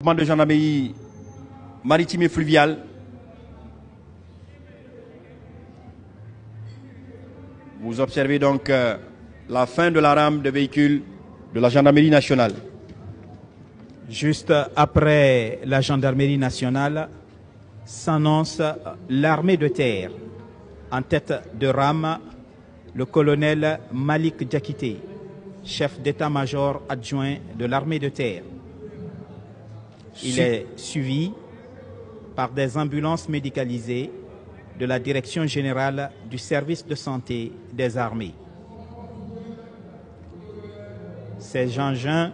De gendarmerie maritime et fluviale. Vous observez donc la fin de la rame de véhicules de la gendarmerie nationale. Juste après la gendarmerie nationale s'annonce l'armée de terre. En tête de rame, le colonel Malik Diakité, chef d'état-major adjoint de l'armée de terre. Il est suivi par des ambulances médicalisées de la Direction générale du service de santé des armées. Ces engins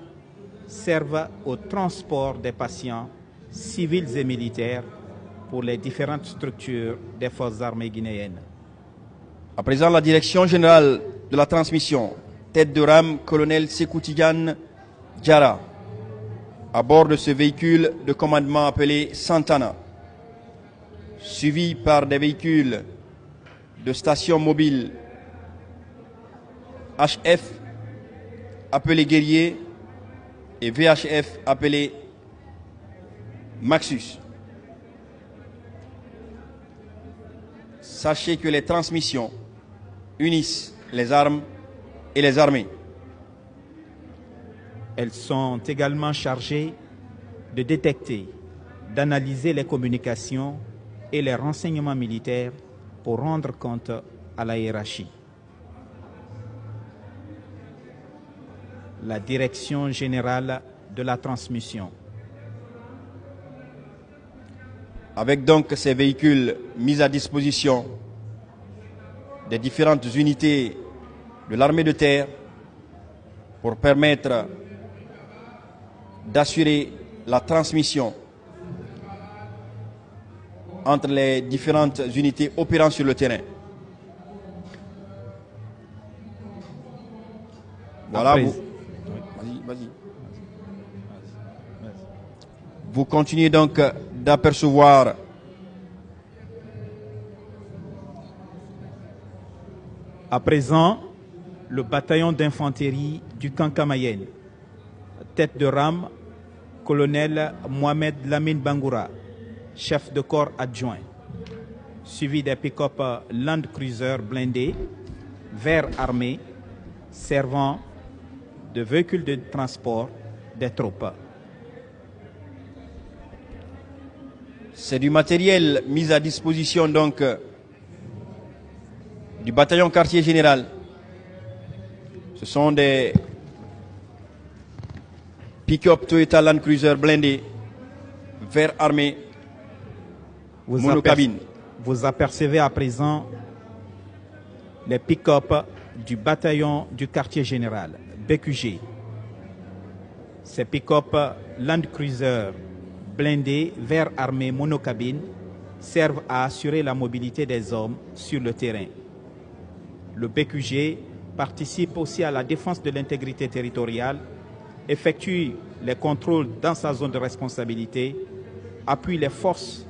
servent au transport des patients civils et militaires pour les différentes structures des forces armées guinéennes. À présent, la Direction générale de la transmission, tête de rame, colonel Sékou Tidiane Diarra, à bord de ce véhicule de commandement appelé Santana, suivi par des véhicules de station mobile HF appelé Guerrier et VHF appelé Maxus. Sachez que les transmissions unissent les armes et les armées. Elles sont également chargées de détecter, d'analyser les communications et les renseignements militaires pour rendre compte à la hiérarchie. La Direction générale de la transmission. Avec donc ces véhicules mis à disposition des différentes unités de l'armée de terre pour permettre d'assurer la transmission entre les différentes unités opérant sur le terrain. Voilà, vous continuez donc d'apercevoir à présent le bataillon d'infanterie du Kankamayenne. Tête de rame, colonel Mohamed Lamine Bangoura, chef de corps adjoint, suivi des pick-up Land Cruiser blindés, verts armés, servant de véhicules de transport des troupes. C'est du matériel mis à disposition donc du bataillon quartier général. Ce sont des pick-up Toyota Land Cruiser blindés, verts armés, monocabine. Vous apercevez à présent les pick-up du bataillon du quartier général, BQG. Ces pick-up Land Cruiser blindés, verts armés, monocabine servent à assurer la mobilité des hommes sur le terrain. Le BQG participe aussi à la défense de l'intégrité territoriale, effectue les contrôles dans sa zone de responsabilité, appuie les forces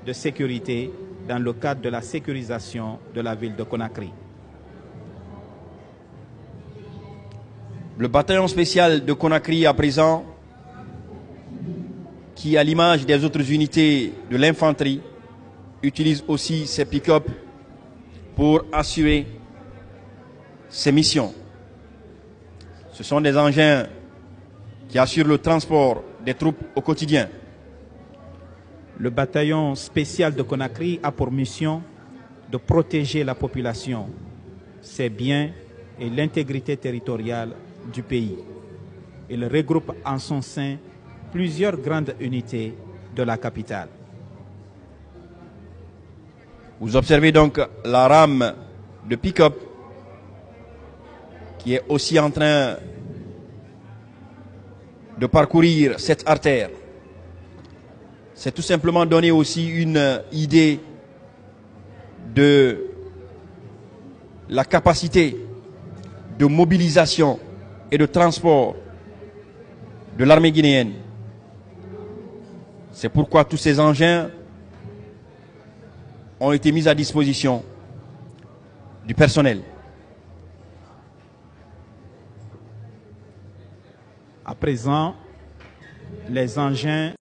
de sécurité dans le cadre de la sécurisation de la ville de Conakry. Le bataillon spécial de Conakry à présent, qui à l'image des autres unités de l'infanterie, utilise aussi ces pick-up pour assurer ses missions. Ce sont des engins qui assurent le transport des troupes au quotidien. Le bataillon spécial de Conakry a pour mission de protéger la population, ses biens et l'intégrité territoriale du pays. Il regroupe en son sein plusieurs grandes unités de la capitale. Vous observez donc la rame de pick-up qui est aussi en train de parcourir cette artère. C'est tout simplement donner aussi une idée de la capacité de mobilisation et de transport de l'armée guinéenne. C'est pourquoi tous ces engins ont été mis à disposition du personnel. À présent, les engins